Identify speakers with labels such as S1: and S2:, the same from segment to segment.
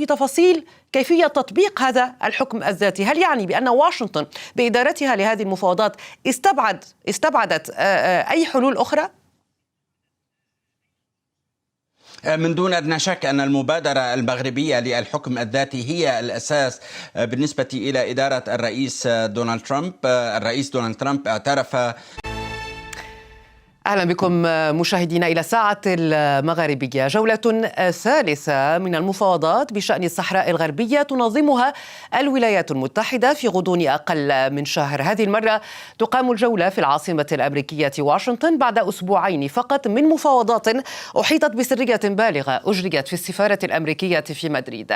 S1: في تفاصيل كيفية تطبيق هذا الحكم الذاتي. هل يعني بأن واشنطن بإدارتها لهذه المفاوضات استبعدت أي حلول أخرى؟
S2: من دون أدنى شك أن المبادرة المغربية للحكم الذاتي هي الأساس بالنسبة إلى إدارة الرئيس دونالد ترامب. الرئيس دونالد ترامب اعترف.
S1: أهلا بكم مشاهدينا إلى ساعة المغاربية. جولة ثالثة من المفاوضات بشأن الصحراء الغربية تنظمها الولايات المتحدة في غضون أقل من شهر. هذه المرة تقام الجولة في العاصمة الأمريكية واشنطن بعد أسبوعين فقط من مفاوضات أحيطت بسرية بالغة أجريت في السفارة الأمريكية في مدريد.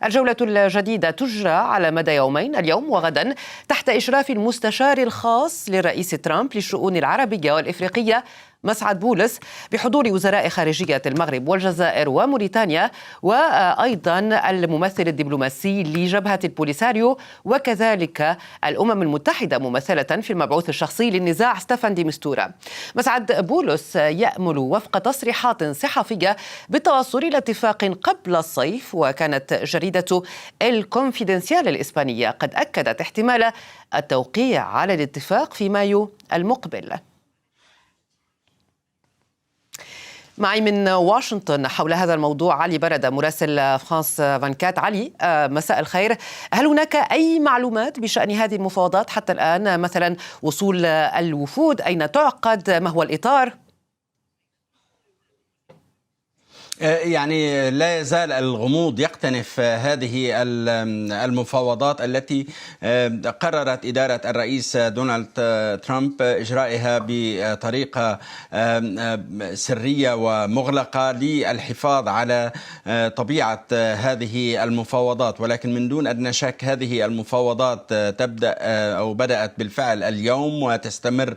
S1: الجولة الجديدة تجرى على مدى يومين، اليوم وغدا، تحت إشراف المستشار الخاص للرئيس ترامب للشؤون العربية والإفريقية مسعد بولس، بحضور وزراء خارجية المغرب والجزائر وموريتانيا، وأيضا الممثل الدبلوماسي لجبهة البوليساريو، وكذلك الأمم المتحدة ممثلة في المبعوث الشخصي للنزاع ستيفان دي مستورا. مسعد بولس يأمل وفق تصريحات صحفية بالتوصل إلى اتفاق قبل الصيف، وكانت جريدة الكونفيدنسيال الإسبانية قد أكدت احتمال التوقيع على الاتفاق في مايو المقبل. معي من واشنطن حول هذا الموضوع علي بردة مراسل فرانس 24. علي، مساء الخير. هل هناك أي معلومات بشأن هذه المفاوضات حتى الآن؟ مثلا وصول الوفود، أين تعقد، ما هو الإطار؟
S2: يعني لا يزال الغموض يقتنف هذه المفاوضات التي قررت إدارة الرئيس دونالد ترامب إجرائها بطريقة سرية ومغلقة للحفاظ على طبيعة هذه المفاوضات. ولكن من دون أدنى شك هذه المفاوضات تبدأ أو بدأت بالفعل اليوم وتستمر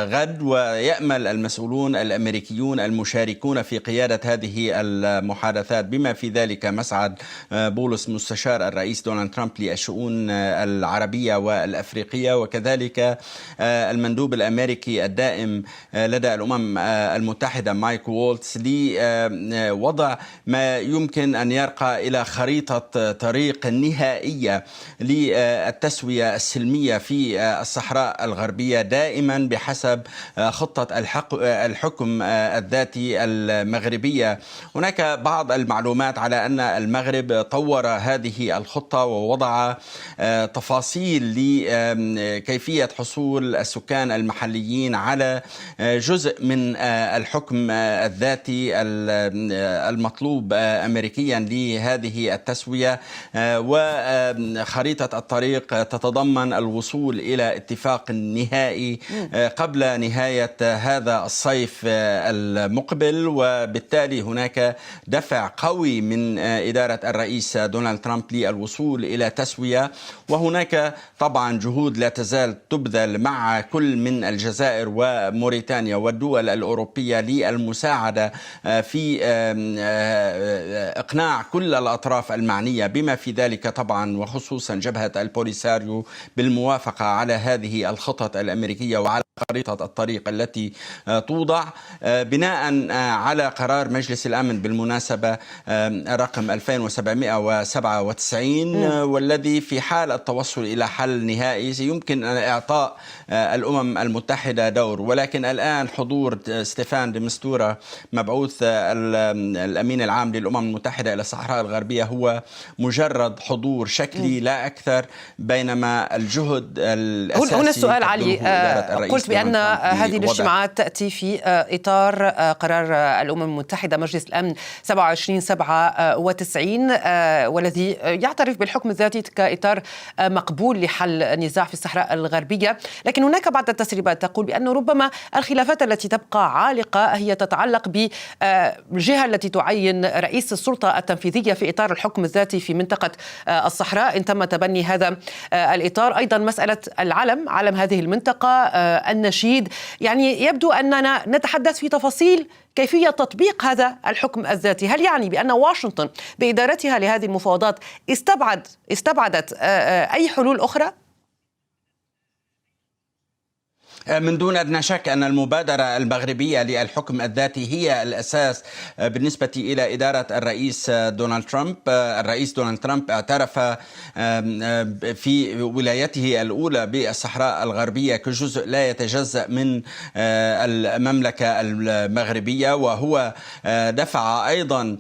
S2: غد، ويأمل المسؤولون الأمريكيون المشاركون في قيادة هذه المحادثات بما في ذلك مسعد بولس مستشار الرئيس دونالد ترامب للشؤون العربية والأفريقية، وكذلك المندوب الأمريكي الدائم لدى الأمم المتحدة مايك وولتس، لوضع ما يمكن أن يرقى إلى خريطة طريق نهائية للتسوية السلمية في الصحراء الغربية، دائما بحسب خطة الحكم الذاتي المغربية. هناك بعض المعلومات على أن المغرب طور هذه الخطة ووضع تفاصيل لكيفية حصول السكان المحليين على جزء من الحكم الذاتي المطلوب أمريكيا لهذه التسوية، وخريطة الطريق تتضمن الوصول إلى اتفاق نهائي قبل نهاية هذا الصيف المقبل. وبالتالي هناك دفع قوي من إدارة الرئيس دونالد ترامب للوصول إلى تسوية، وهناك طبعا جهود لا تزال تبذل مع كل من الجزائر وموريتانيا والدول الأوروبية للمساعدة في إقناع كل الأطراف المعنية بما في ذلك طبعا وخصوصا جبهة البوليساريو بالموافقة على هذه الخطط الأمريكية وعلى خريطة الطريق التي توضع بناء على قرار مجلس الأمن بالمناسبة رقم 2797، والذي في حال التوصل إلى حل نهائي يمكن أن إعطاء الأمم المتحدة دور. ولكن الآن حضور ستيفان دي مستورا مبعوث الأمين العام للأمم المتحدة إلى الصحراء الغربية هو مجرد حضور شكلي لا أكثر، بينما الجهد الأساسي
S1: هنا السؤال علي، قلت بأن هذه الاجتماعات تأتي في إطار قرار الأمم المتحدة مجلس الأمن 2797 والذي يعترف بالحكم الذاتي كإطار مقبول لحل النزاع في الصحراء الغربية. لكن هناك بعض التسريبات تقول بأن ربما الخلافات التي تبقى عالقة هي تتعلق بالجهة التي تعين رئيس السلطة التنفيذية في إطار الحكم الذاتي في منطقة الصحراء إن تم تبني هذا الإطار. أيضا مسألة العلم، علم هذه المنطقة، النشيد. يعني يبدو أننا نتحدث في تفاصيل كيفية تطبيق هذا الحكم الذاتي. هل يعني بأن واشنطن بإدارتها لهذه المفاوضات استبعدت أي حلول أخرى؟
S2: من دون أدنى شك أن المبادرة المغربية للحكم الذاتي هي الأساس بالنسبة إلى إدارة الرئيس دونالد ترامب. الرئيس دونالد ترامب اعترف في ولايته الأولى بالصحراء الغربية كجزء لا يتجزأ من المملكة المغربية، وهو دفع أيضا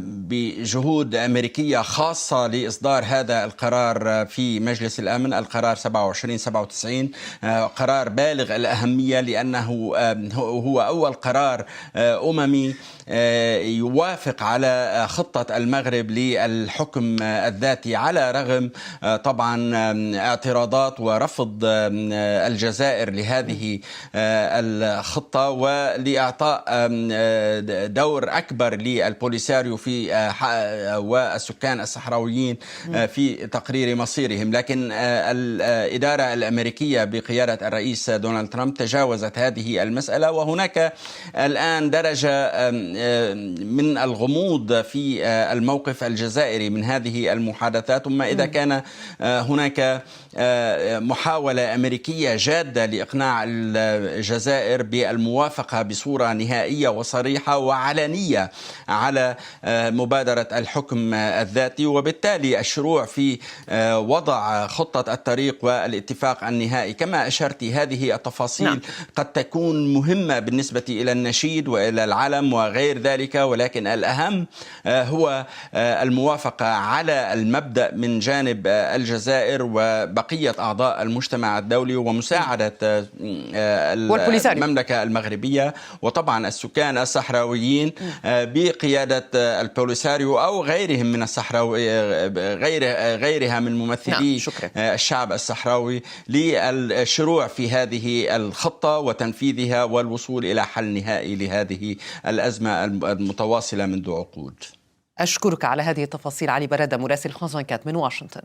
S2: بجهود أمريكية خاصة لإصدار هذا القرار في مجلس الأمن، القرار 2797، قرار بالغ الأهمية لأنه هو أول قرار أممي يوافق على خطة المغرب للحكم الذاتي، على رغم طبعا اعتراضات ورفض الجزائر لهذه الخطة، ولإعطاء دور أكبر للبوليساريو في والسكان الصحراويين في تقرير مصيرهم. لكن الإدارة الأمريكية بقيادة الرئيس دونالد ترامب تجاوزت هذه المسألة، وهناك الآن درجة من الغموض في الموقف الجزائري من هذه المحادثات. ثم إذا كان هناك محاولة أمريكية جادة لإقناع الجزائر بالموافقة بصورة نهائية وصريحة وعلنية على مبادرة الحكم الذاتي، وبالتالي الشروع في وضع خطة الطريق والاتفاق النهائي. كما أشرت، هذه التفاصيل قد تكون مهمة بالنسبة إلى النشيد وإلى العلم وغير ذلك، ولكن الأهم هو الموافقة على المبدأ من جانب الجزائر وبقية أعضاء المجتمع الدولي، ومساعدة المملكة المغربية وطبعا السكان الصحراويين بقيادة البوليساريو أو غيرهم من غيرها من ممثلي الشعب الصحراوي للشروع في هذه الخطة وتنفيذها والوصول إلى حل نهائي لهذه الأزمة المتواصلة منذ عقود.
S1: أشكرك على هذه التفاصيل علي برادة، مراسل فرانس 24 من واشنطن.